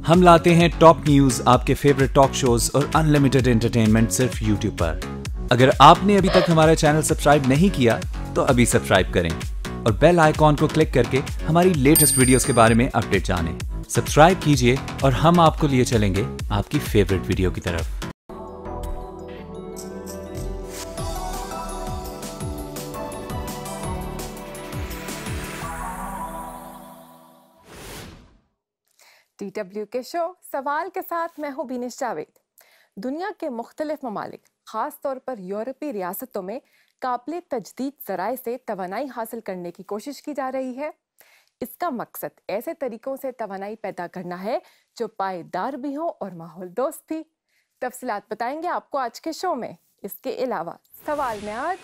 हम लाते हैं top news, आपके फेवरेट टॉक शोज और अनलिमिटेड एंटरटेनमेंट सिर्फ यूट्यूब पर। अगर आपने अभी तक हमारा चैनल सब्सक्राइब नहीं किया तो अभी सब्सक्राइब करें और बेल आइकॉन को क्लिक करके हमारी लेटेस्ट वीडियोस के बारे में अपडेट जानें। सब्सक्राइब कीजिए और हम आपको लिए चलेंगे आपकी फेवरेट वीडियो की तरफ। TW के शो सवाल के साथ मैं हूं बीनिश जावेद। दुनिया के मुख्तलिफ ममालिक, खास तौर पर यूरोपीय रियासतों में काबिल तजदीद ज़राए से तवानाई हासिल करने की कोशिश की जा रही है। इसका मकसद ऐसे तरीकों से तवानाई पैदा करना है जो पायदार भी हो और माहौल दोस्त भी। तफसीलात बताएंगे आपको आज के शो में। इसके अलावा सवाल में आज,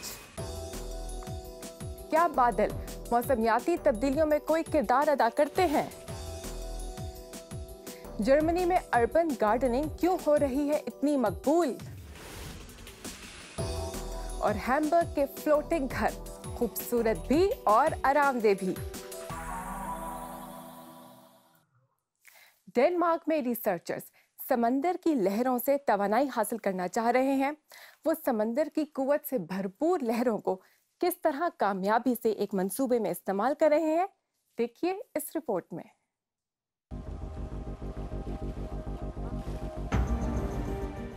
क्या बादल मौसमियाती तब्दीलियों में कोई किरदार अदा करते हैं? जर्मनी में अर्बन गार्डनिंग क्यों हो रही है इतनी मकबूल? और हैम्बर्ग के फ्लोटिंग घर खूबसूरत भी और आरामदेह भी। डेनमार्क में रिसर्चर्स समंदर की लहरों से तवानाई हासिल करना चाह रहे हैं। वो समंदर की कुव्वत से भरपूर लहरों को किस तरह कामयाबी से एक मंसूबे में इस्तेमाल कर रहे हैं, देखिए इस रिपोर्ट में।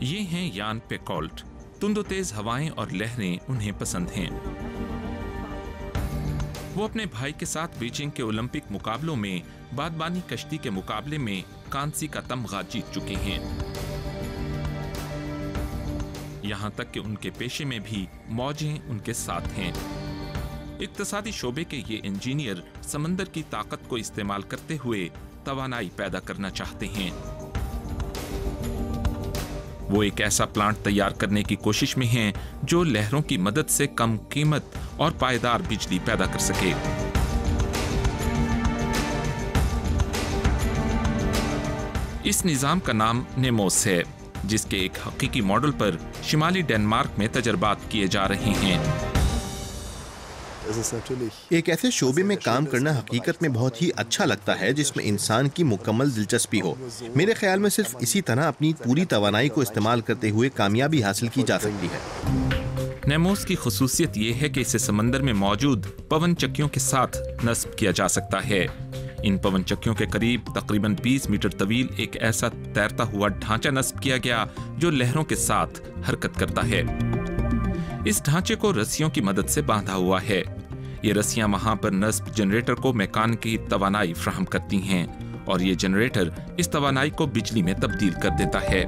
ये हैं यान पेकॉल्ट। तुंदो-तेज हवाएं और लहरें उन्हें पसंद हैं। वो अपने भाई के साथ बीजिंग के ओलंपिक मुकाबलों में बादबानी कश्ती के मुकाबले में कांसी का तमगा जीत चुके हैं। यहाँ तक कि उनके पेशे में भी मौजें उनके साथ हैं। इक्तिसादी शोबे के ये इंजीनियर समंदर की ताकत को इस्तेमाल करते हुए तवानाई पैदा करना चाहते हैं। वो एक ऐसा प्लांट तैयार करने की कोशिश में हैं जो लहरों की मदद से कम कीमत और पायदार बिजली पैदा कर सके। इस निजाम का नाम नेमोस है, जिसके एक हकीकी मॉडल पर शिमाली डेनमार्क में तजर्बात किए जा रहे हैं। एक ऐसे शोबे में काम करना हकीकत में बहुत ही अच्छा लगता है जिसमें इंसान की मुकम्मल दिलचस्पी हो। मेरे ख्याल में सिर्फ इसी तरह अपनी पूरी तवानाई को इस्तेमाल करते हुए कामयाबी हासिल की जा सकती है। नेमोस की खुसूसियत ये है कि इसे समंदर में मौजूद पवन चक्कियों के साथ नस्ब किया जा सकता है। इन पवन चक्कियों के करीब तकरीबन 20 मीटर तवील एक ऐसा तैरता हुआ ढांचा नस्ब किया गया जो लहरों के साथ हरकत करता है। इस ढांचे को रस्सियों की मदद से बांधा हुआ है। ये रस्सियां वहां पर नस्ब जनरेटर को मैकानिकी तवानाई फ्राहम करती हैं और ये जनरेटर इस तवानाई को बिजली में तब्दील कर देता है।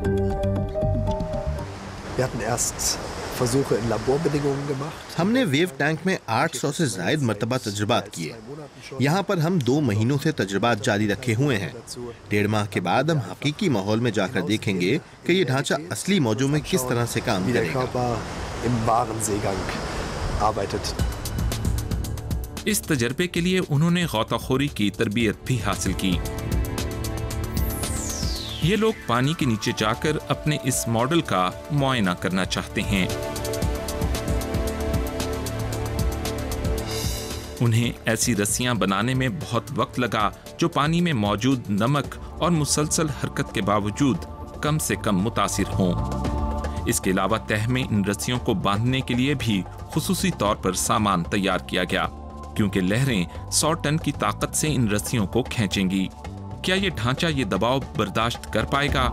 हमने वेव टैंक में 800 से ज़ायद मरतबा तजर्बात किए। यहाँ पर हम 2 महीनों से तजर्बात जारी रखे हुए हैं। 1.5 माह के बाद हम हकीकी माहौल में जाकर देखेंगे कि ये ढांचा असली मौजों में किस तरह से काम करेगा। इस तजर्बे के लिए उन्होंने गौताखोरी की तरबियत भी हासिल की। ये लोग पानी के नीचे जाकर अपने इस मॉडल का मुआयना करना चाहते हैं। उन्हें ऐसी रस्सियां बनाने में बहुत वक्त लगा जो पानी में मौजूद नमक और मुसलसल हरकत के बावजूद कम से कम मुतासिर हों। इसके अलावा तह में इन रस्सियों को बांधने के लिए भी खुसूसी तौर पर सामान तैयार किया गया, क्योंकि लहरें 100 टन की ताकत से इन रस्सियों को खींचेंगी। क्या ये ढांचा ये दबाव बर्दाश्त कर पाएगा?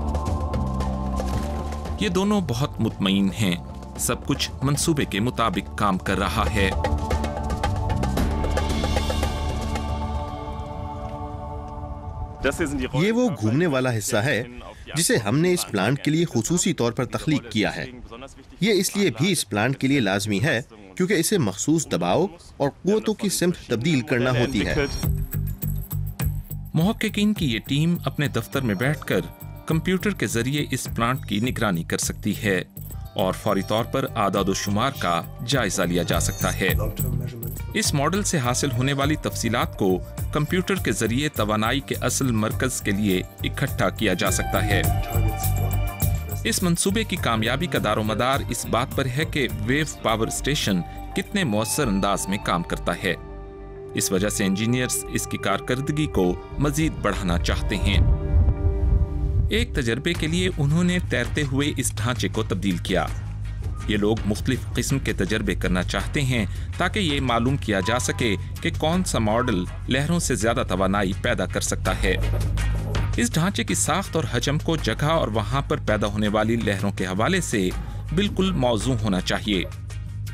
ये दोनों बहुत मुतमईन हैं। सब कुछ मंसूबे के मुताबिक काम कर रहा है। ये वो घूमने वाला हिस्सा है जिसे हमने इस प्लांट के लिए खुसूसी तौर पर तख्लीक किया है। ये इसलिए भी इस प्लांट के लिए लाजमी है क्योंकि इसे मखसूस दबाव और कुव्वतों की सिमत तब्दील करना होती है। मुहक्किकीन की ये टीम अपने दफ्तर में बैठकर कंप्यूटर के जरिए इस प्लांट की निगरानी कर सकती है और फौरी तौर पर आदाद-ओ-शुमार का जायजा लिया जा सकता है। इस मॉडल से हासिल होने वाली तफसीलात को कंप्यूटर के जरिए तवानाई के असल मरकज के लिए इकट्ठा किया जा सकता है। इस मंसूबे की कामयाबी का दारोमदार इस बात पर है कि वेव पावर स्टेशन कितने मौसर अंदाज में काम करता है। इस वजह से इंजीनियर्स इसकी कारकर्दगी को मजीद बढ़ाना चाहते हैं। एक तजर्बे के लिए उन्होंने तैरते हुए इस ढांचे को तब्दील किया। ये लोग मुख्तलिफ किस्म के तजर्बे करना चाहते हैं ताकि ये मालूम किया जा सके कि कौन सा मॉडल लहरों से ज्यादा तवानाई पैदा कर सकता है। इस ढांचे की साख्त और हजम को जगह और वहां पर पैदा होने वाली लहरों के हवाले से बिल्कुल मौजू होना चाहिए,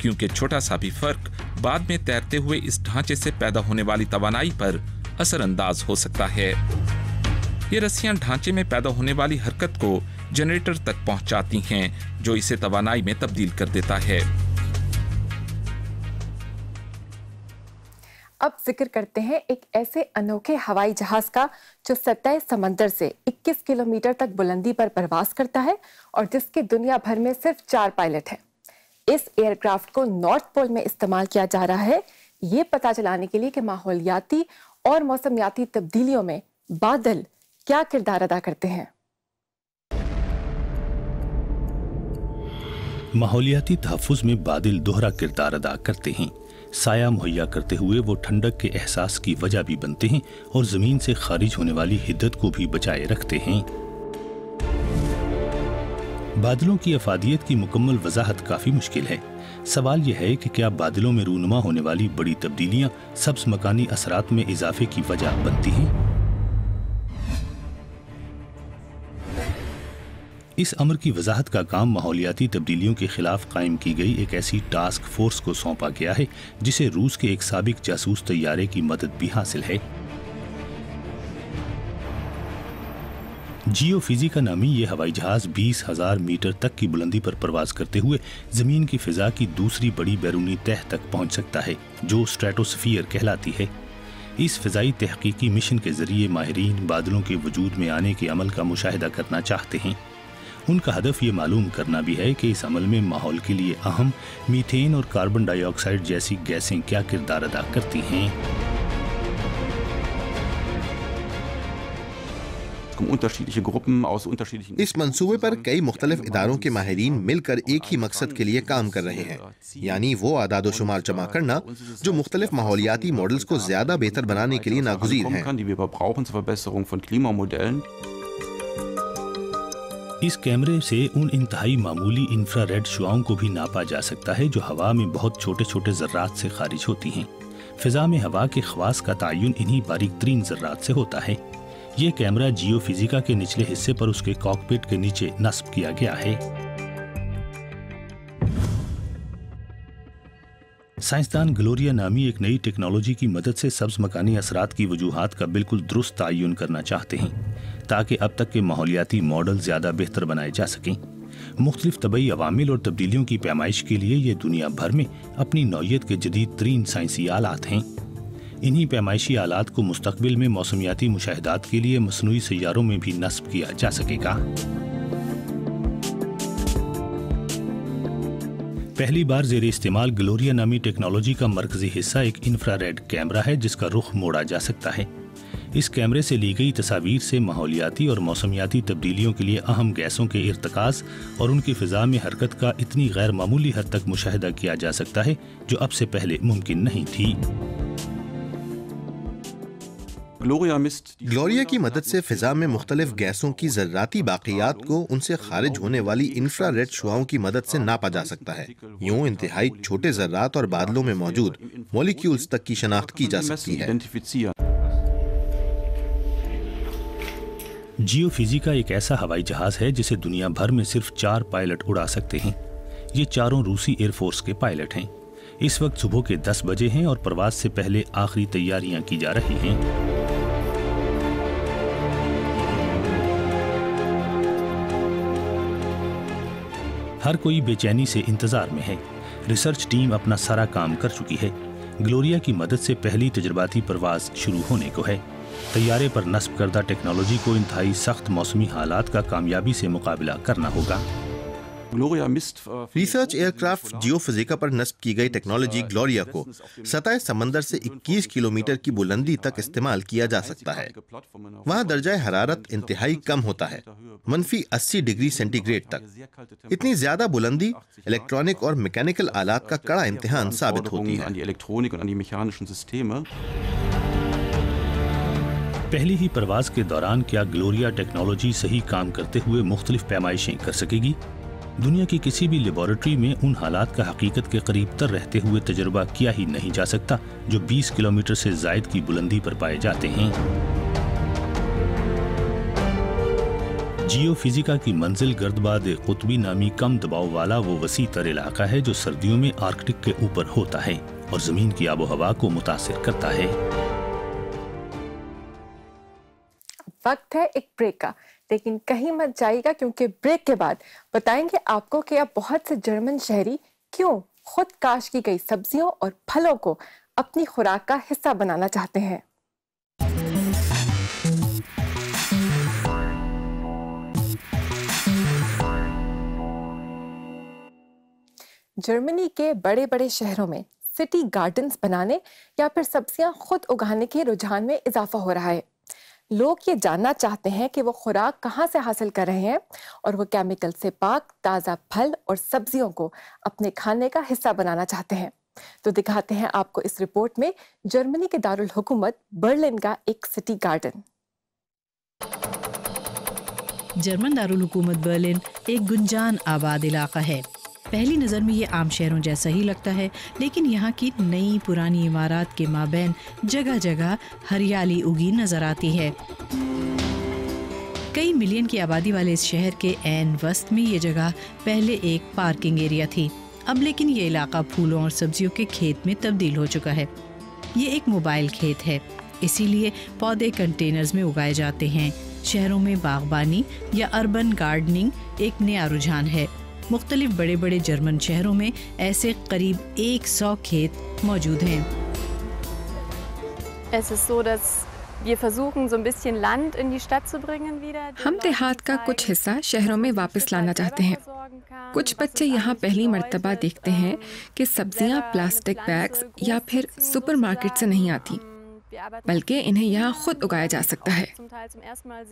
क्योंकि छोटा सा भी फर्क बाद में तैरते हुए इस ढांचे से पैदा होने वाली तवानाई पर असरअंदाज हो सकता है। ये रस्सियां ढांचे में पैदा होने वाली हरकत को जनरेटर तक पहुंचाती हैं, जो इसे तवानाई में तब्दील कर देता है। अब जिक्र करते हैं एक ऐसे अनोखे हवाई जहाज का जो सतह समंदर से 21 किलोमीटर तक बुलंदी पर परवाज करता है और जिसके दुनिया भर में सिर्फ 4 पायलट हैं। इस एयरक्राफ्ट को नॉर्थ पोल में इस्तेमाल किया जा रहा है, ये पता चलाने के लिए कि माहौलियाती और मौसमियाती तब्दीलियों में बादल क्या किरदार अदा करते हैं। माहौलियाती तहफ़्फ़ुज़ में बादल दोहरा किरदार अदा करते हैं। साया मुहैया करते हुए वो ठंडक के एहसास की वजह भी बनते हैं और ज़मीन से खारिज होने वाली हिद्दत को भी बचाए रखते हैं। बादलों की अफादियत की मुकम्मल वजाहत काफ़ी मुश्किल है। सवाल यह है कि क्या बादलों में रूनुमा होने वाली बड़ी तब्दीलियाँ सब्ज़ मकानी असरात में इजाफे की वजह बनती हैं? इस अमर की वजाहत का काम माहौलियाती तब्दीलियों के खिलाफ कायम की गई एक ऐसी टास्क फोर्स को सौंपा गया है जिसे रूस के एक साबिक जासूस तैयारे की मदद भी हासिल है। जियोफिजिका नामी ये हवाई जहाज 20,000 मीटर तक की बुलंदी पर परवाज करते हुए जमीन की फिजा की दूसरी बड़ी बैरूनी तह तक पहुंच सकता है, जो स्ट्रेटोस्फीयर कहलाती है। इस फिजाई तहकीकी मिशन के जरिए माहिरीन बादलों के वजूद में आने के अमल का मुशाहिदा करना चाहते हैं। उनका हदफ ये मालूम करना भी है कि इस अमल में माहौल के लिए अहम मीथेन और कार्बन डाइऑक्साइड जैसी गैसें क्या किरदार अदा करती हैं। इस मंसूबे पर कई मुख्तलिफ इदारों के माहिरीन मिलकर एक ही मकसद के लिए काम कर रहे हैं, यानी वो आदाद शुमार जमा करना जो मुख्तलिफ माहौलियाती मॉडल्स को ज्यादा बेहतर बनाने के लिए नागुज़ीर हैं। इस कैमरे से उन इंतहाई मामूली इंफ्रारेड शुआओं को भी नापा जा सकता है जो हवा में बहुत छोटे छोटे ज़र्रात से खारिज होती हैं। फिजा में हवा के ख़वास का तयन इन्हीं बारीक तरीन ज़र्रात से होता है। ये कैमरा जियोफिजिका के निचले हिस्से पर उसके कॉकपिट के नीचे नस्ब किया गया है। साइंसदान ग्लोरिया नामी एक नई टेक्नोलॉजी की मदद से सब्ज़ मकानी असरात की वजूहात का बिल्कुल दुरुस्त तयन करना चाहते हैं ताकि अब तक के माहौलियाती मॉडल ज़्यादा बेहतर बनाए जा सकें। मुख्तलिफ तबई अवामिल और तब्दीलियों की पैमाइश के लिए ये दुनिया भर में अपनी नौयत के जदीद तरीन साइंसी आलात हैं। इन्हीं पैमाइशी आलात को मुस्तकबिल में मौसमियाती मुशाहिदात के लिए मसनूई सैयारों में भी नस्ब किया जा सकेगा। पहली बार ज़ेरे इस्तेमाल ग्लोरिया नामी टेक्नोलॉजी का मरकजी हिस्सा एक इंफ्रारेड कैमरा है जिसका रुख मोड़ा जा सकता है। इस कैमरे से ली गई तस्वीर से माहौलियाती और मौसमियाती तब्दीलियों के लिए अहम गैसों के इर्तिकाज़ और उनकी फ़िज़ा में हरकत का इतनी गैर मामूली हद तक मुशाहिदा किया जा सकता है जो अब से पहले मुमकिन नहीं थी। ग्लोरिया की मदद से फिजा में मुख्तलिफ गैसों की ज़र्राती बाक़ियात को उनसे खारिज होने वाली इंफ्रारेड शुआओं की मदद से नापा जा सकता है। यूं इंतहाई छोटे ज़र्रात और बादलों में मौजूद मॉलिक्यूल्स तक की शनाख्त की जा सकती है। जियोफिजिका एक ऐसा हवाई जहाज है जिसे दुनिया भर में सिर्फ 4 पायलट उड़ा सकते हैं। ये चारों रूसी एयरफोर्स के पायलट हैं। इस वक्त सुबह के 10 बजे हैं और प्रवास से पहले आखिरी तैयारियां की जा रही हैं। हर कोई बेचैनी से इंतजार में है। रिसर्च टीम अपना सारा काम कर चुकी है। ग्लोरिया की मदद से पहली तजर्बाती परवाज शुरू होने को है। तैयारे पर नस्ब करदा टेक्नोलॉजी को इंतहाई सख्त मौसमी हालात का कामयाबी से मुकाबला करना होगा। रिसर्च एयरक्राफ्ट जियोफिजिका पर नस्ब की गई टेक्नोलॉजी ग्लोरिया को सतह समंदर से 21 किलोमीटर की बुलंदी तक इस्तेमाल किया जा सकता है। वहाँ दर्जा हरारत इंतहाई कम होता है, -80 डिग्री सेंटीग्रेड तक। इतनी ज्यादा बुलंदी इलेक्ट्रॉनिक और मैकेनिकल आलात का कड़ा इम्तिहान साबित होती है। पहली ही परवाज के दौरान क्या ग्लोरिया टेक्नोलॉजी सही काम करते हुए मुख्तलिफ पैमाइशें कर सकेगी? दुनिया की किसी भी लेबोरेटरी में उन हालात का हकीकत के करीब तर रहते हुए तजुर्बा किया ही नहीं जा सकता जो 20 किलोमीटर से जायद की बुलंदी पर पाए जाते हैं। जियोफिजिका की मंजिल गर्दबाद कुतबी नामी कम दबाव वाला वो वसी तर इलाका है जो सर्दियों में आर्कटिक के ऊपर होता है और जमीन की आबो हवा को मुतासिर करता है। वक्त है एक ब्रेक का, लेकिन कहीं मत जाइएगा क्योंकि ब्रेक के बाद बताएंगे आपको कि अब बहुत से जर्मन शहरी क्यों खुद काश्त की गई सब्जियों और फलों को अपनी खुराक का हिस्सा बनाना चाहते हैं। जर्मनी के बड़े बड़े शहरों में सिटी गार्डन्स बनाने या फिर सब्जियां खुद उगाने के रुझान में इजाफा हो रहा है। लोग ये जानना चाहते हैं कि वो खुराक कहाँ से हासिल कर रहे हैं और वो केमिकल से पाक ताज़ा फल और सब्जियों को अपने खाने का हिस्सा बनाना चाहते हैं। तो दिखाते हैं आपको इस रिपोर्ट में जर्मनी के दारुल हुकूमत बर्लिन का एक सिटी गार्डन। जर्मन दारुल हुकूमत बर्लिन एक गुंजान आबाद इलाका है। पहली नज़र में ये आम शहरों जैसा ही लगता है, लेकिन यहाँ की नई पुरानी इमारत के माबैन जगह जगह हरियाली उगी नजर आती है। कई मिलियन की आबादी वाले इस शहर के ऐन वस्त में ये जगह पहले एक पार्किंग एरिया थी। अब लेकिन ये इलाका फूलों और सब्जियों के खेत में तब्दील हो चुका है। ये एक मोबाइल खेत है, इसीलिए पौधे कंटेनर्स में उगाए जाते हैं। शहरों में बागबानी या अर्बन गार्डनिंग एक नया रुझान है। मुख्तलिफ बड़े बड़े जर्मन शहरों में ऐसे करीब 100 खेत मौजूद हैं। हम देहात का कुछ हिस्सा शहरों में वापस लाना चाहते हैं। कुछ बच्चे यहाँ पहली मर्तबा देखते हैं कि सब्जियाँ प्लास्टिक बैग्स या फिर सुपरमार्केट से नहीं आती, बल्कि इन्हें यहाँ खुद उगाया जा सकता है।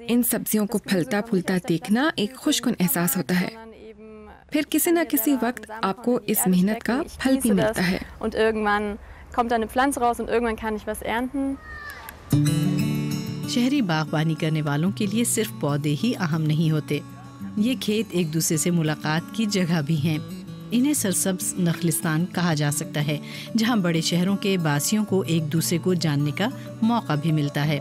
इन सब्जियों को फलता फूलता देखना एक खुशकुन एहसास होता है। फिर किसी न किसी वक्त आपको इस मेहनत का फल भी मिलता है। शहरी बागबानी करने वालों के लिए सिर्फ पौधे ही अहम नहीं होते, ये खेत एक दूसरे से मुलाकात की जगह भी हैं। इन्हें सरसब्ज नखलिस्तान कहा जा सकता है, जहाँ बड़े शहरों के बासियों को एक दूसरे को जानने का मौका भी मिलता है।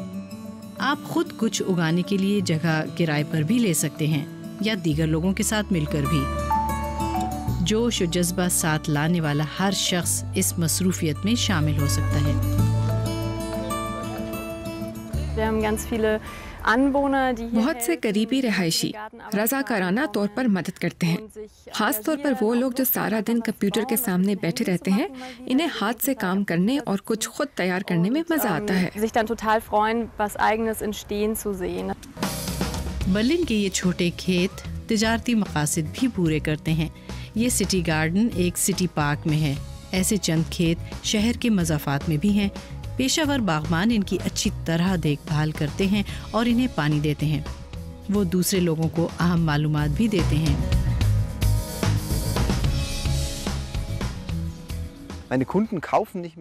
आप खुद कुछ उगाने के लिए जगह किराए पर भी ले सकते हैं या दीगर लोगों के साथ मिलकर भी। जोश और जज्बा साथ लाने वाला हर शख्स इस मसरूफियत में शामिल हो सकता है। बहुत से करीबी रहायशी रज़ाकाराना तौर पर मदद करते हैं। खास तौर पर वो लोग जो सारा दिन कंप्यूटर के सामने बैठे रहते हैं, इन्हें हाथ से काम करने और कुछ खुद तैयार करने में मजा आता है। बर्लिन के ये छोटे खेत तिजारती मकासद भी पूरे करते हैं। ये सिटी गार्डन एक सिटी पार्क में है। ऐसे चंद खेत शहर के मज़ाफ़ात में भी हैं। पेशावर बागबान इनकी अच्छी तरह देखभाल करते हैं और इन्हें पानी देते हैं। वो दूसरे लोगों को अहम मालूमात भी देते हैं।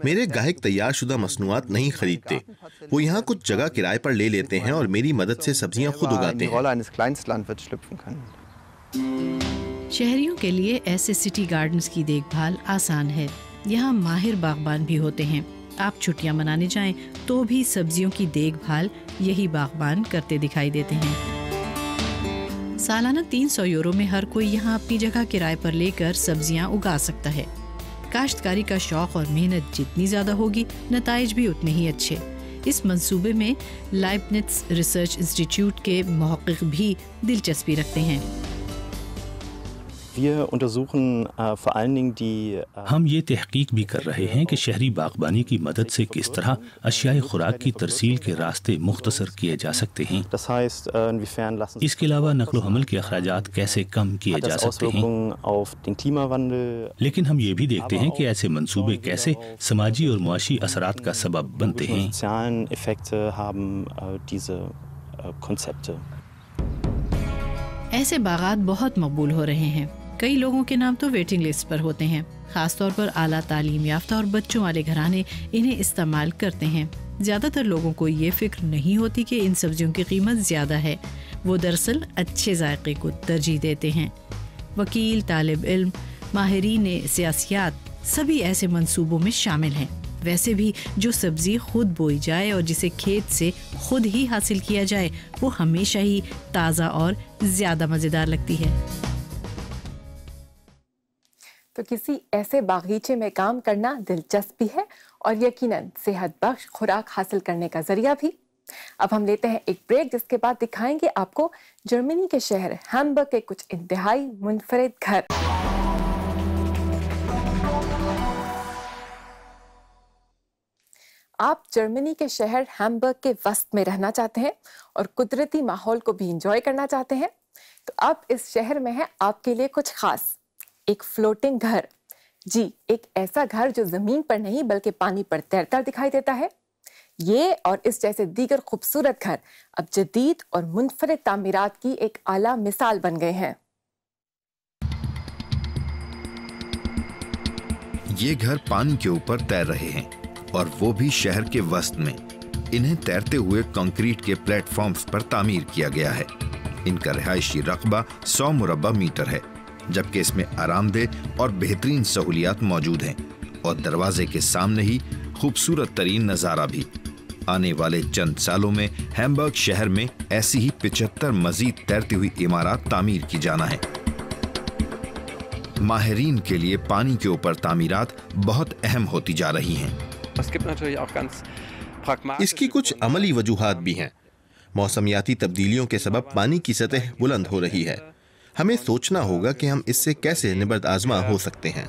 मेरे गाहक तैयार शुदा मसनूआत नहीं खरीदते। वो यहाँ कुछ जगह किराए पर ले लेते हैं और मेरी मदद से सब्जियाँ खुद उगाते हैं। शहरियों के लिए ऐसे सिटी गार्डन्स की देखभाल आसान है। यहाँ माहिर बागबान भी होते हैं। आप छुट्टियाँ मनाने जाएं तो भी सब्जियों की देखभाल यही बागबान करते दिखाई देते हैं। सालाना 300 यूरो में हर कोई यहाँ अपनी जगह किराए पर लेकर सब्जियाँ उगा सकता है। काश्तकारी का शौक और मेहनत जितनी ज्यादा होगी, नताइज भी उतने ही अच्छे। इस मंसूबे में लाइबनिट्ज रिसर्च इंस्टीट्यूट के मुहक्किक भी दिलचस्पी रखते हैं। हम ये तहकीक भी कर रहे हैं कि शहरी बागबानी की मदद से किस तरह अशियाई खुराक की तरसील के रास्ते मुख्तसर किए जा सकते हैं। इसके अलावा नकलो हमल के अखराजात कैसे कम किए जा सकते हैं। लेकिन हम ये भी देखते हैं कि ऐसे मंसूबे कैसे समाजी और मुआशी असरात का सबब बनते हैं। ऐसे बागात बहुत मकबूल हो रहे हैं। कई लोगों के नाम तो वेटिंग लिस्ट पर होते हैं। खासतौर पर आला तालीम याफ्ता और बच्चों वाले घराने इन्हें इस्तेमाल करते हैं। زیادہ تر لوگوں کو یہ فکر نہیں ہوتی کہ ان سبزیوں کی قیمت زیادہ ہے. وہ دراصل اچھے ذائقے کو ترجیح دیتے ہیں. وکیل، طالب علم، ماہرین سیاسیات سبھی ایسے منصوبوں میں شامل ہیں. ویسے بھی جو سبزی خود بوئی جائے اور جسے کھیت سے خود ہی حاصل کیا جائے وہ ہمیشہ ہی تازہ اور زیادہ مزیدار لگتی ہے. تو کسی ایسے باغیچے میں کام کرنا دلچسپ بھی ہے اور یقیناً صحت بخش خوراک حاصل کرنے کا ذریعہ بھی. اب ہم لیتے ہیں ایک بریک، جس کے بعد دکھائیں گے آپ کو جرمنی کے شہر ہیمبرگ کے کچھ انتہائی منفرد گھر. آپ جرمنی کے شہر ہیمبرگ کے وسط میں رہنا چاہتے ہیں اور قدرتی ماحول کو بھی انجوائے کرنا چاہتے ہیں تو اب اس شہر میں ہے آپ کے لیے کچھ خاص، ایک فلوٹنگ گھر. جی، ایک ایسا گھر جو زمین پر نہیں بلکہ پانی پر تیرتا دکھائی دیتا ہے. یہ اور اس جیسے دیگر خوبصورت گھر اب جدید اور منفرد تعمیرات کی ایک اعلیٰ مثال بن گئے ہیں. یہ گھر پانی کے اوپر تیر رہے ہیں اور وہ بھی شہر کے وسط میں. انہیں تیرتے ہوئے کنکریٹ کے پلیٹ فارمز پر تعمیر کیا گیا ہے. ان کا رہائشی رقبہ 100 مربع میٹر ہے، جبکہ اس میں آرام دہ اور بہترین سہولیات موجود ہیں اور دروازے کے سامنے ہی خوبصورت ترین نظارہ بھی. آنے والے چند سالوں میں ہیمبرگ شہر میں ایسی ہی 75 مزید تیرتی ہوئی عمارات تعمیر کی جانا ہے. ماہرین کے لیے پانی کے اوپر تعمیرات بہت اہم ہوتی جا رہی ہیں. اس کی کچھ عملی وجوہات بھی ہیں. موسمیاتی تبدیلیوں کے سبب پانی کی سطح بلند ہو رہی ہے. ہمیں سوچنا ہوگا کہ ہم اس سے کیسے نبرد آزما ہو سکتے ہیں.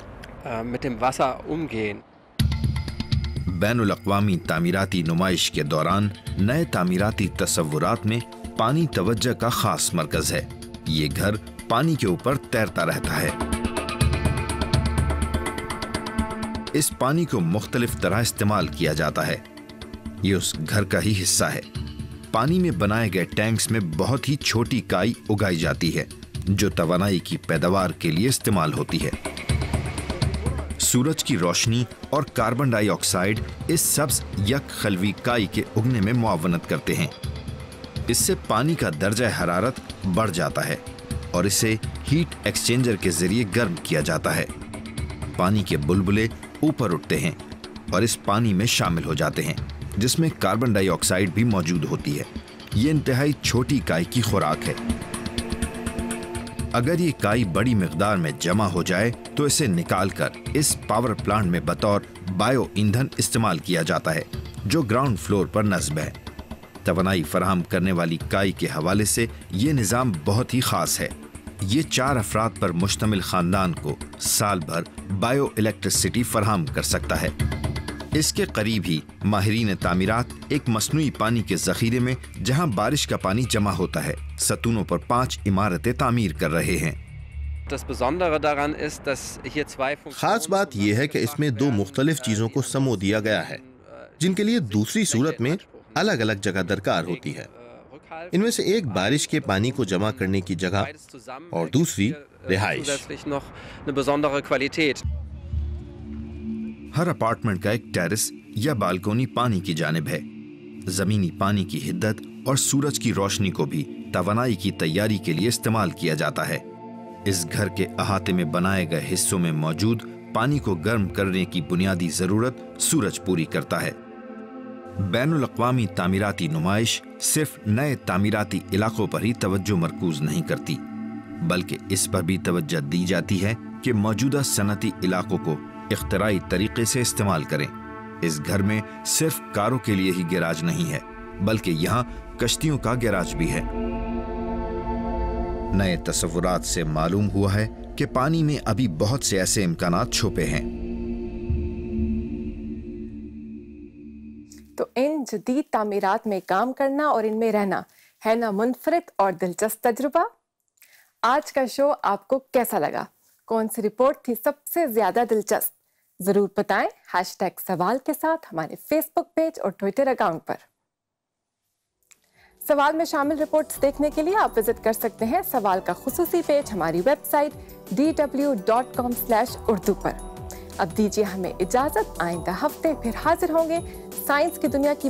بین الاقوامی تعمیراتی نمائش کے دوران نئے تعمیراتی تصورات میں پانی توجہ کا خاص مرکز ہے. یہ گھر پانی کے اوپر تیرتا رہتا ہے. اس پانی کو مختلف طرح استعمال کیا جاتا ہے. یہ اس گھر کا ہی حصہ ہے. پانی میں بنائے گئے ٹینکس میں بہت ہی چھوٹی کائی اگائی جاتی ہے جو توانائی کی پیداوار کے لیے استعمال ہوتی ہے. سورج کی روشنی اور کاربن ڈائی آکسائیڈ اس سبز یک خلوی کائی کے اگنے میں معاونت کرتے ہیں. اس سے پانی کا درجہ حرارت بڑھ جاتا ہے اور اسے ہیٹ ایکسچینجر کے ذریعے گرم کیا جاتا ہے. پانی کے بلبلے اوپر اٹھتے ہیں اور اس پانی میں شامل ہو جاتے ہیں جس میں کاربن ڈائی آکسائیڈ بھی موجود ہوتی ہے. یہ انتہائی چھوٹی کائی کی خوراک ہے. اگر یہ کائی بڑی مقدار میں جمع ہو جائے تو اسے نکال کر اس پاور پلانٹ میں بطور بایو ایندھن استعمال کیا جاتا ہے جو گراؤنڈ فلور پر نصب ہے. توانائی فراہم کرنے والی کائی کے حوالے سے یہ نظام بہت ہی خاص ہے. یہ 4 افراد پر مشتمل خاندان کو سال بھر بایو الیکٹرسٹی فراہم کر سکتا ہے. اس کے قریب ہی ماہرین تعمیرات ایک مصنوعی پانی کے ذخیرے میں جہاں بارش کا پانی جمع ہوتا ہے ستونوں پر 5 عمارتیں تعمیر کر رہے ہیں. خاص بات یہ ہے کہ اس میں 2 مختلف چیزوں کو سمو دیا گیا ہے جن کے لیے دوسری صورت میں الگ الگ جگہ درکار ہوتی ہے. ان میں سے ایک بارش کے پانی کو جمع کرنے کی جگہ اور دوسری رہائش. ہر اپارٹمنٹ کا ایک ٹیرس یا بالکونی پانی کی جانب ہے. زمینی پانی کی حدت اور سورج کی روشنی کو بھی توانائی کی تیاری کے لیے استعمال کیا جاتا ہے. اس گھر کے احاطے میں بنائے گئے حصوں میں موجود پانی کو گرم کرنے کی بنیادی ضرورت سورج پوری کرتا ہے. بین الاقوامی تعمیراتی نمائش صرف نئے تعمیراتی علاقوں پر ہی توجہ مرکوز نہیں کرتی بلکہ اس پر بھی توجہ دی جاتی ہے کہ موجودہ صنعتی علاقوں کو اختراعی طریقے سے استعمال کریں. اس گھر میں صرف کاروں کے لیے ہی گیراج نہیں ہے بلکہ یہاں کشتیوں کا گیراج بھی ہے. نئے تصورات سے معلوم ہوا ہے کہ پانی میں ابھی بہت سے ایسے امکانات چھپے ہیں. تو ان جدید تعمیرات میں کام کرنا اور ان میں رہنا ہے نا منفرد اور دلچسپ تجربہ. آج کا شو آپ کو کیسا لگا؟ کون سی رپورٹ تھی سب سے زیادہ دلچسپ؟ ضرور بتائیں #سوال کے ساتھ ہمارے فیس بک پیج اور ٹویٹر اکاؤنٹ پر. سوال میں شامل رپورٹس دیکھنے کے لیے آپ وزٹ کر سکتے ہیں سوال کا خصوصی پیج ہماری ویب سائٹ dw.com/urdu پر. اب دیجیے ہمیں اجازت, آئندہ ہفتے پھر حاضر ہوں گے سائنس کی دنیا کی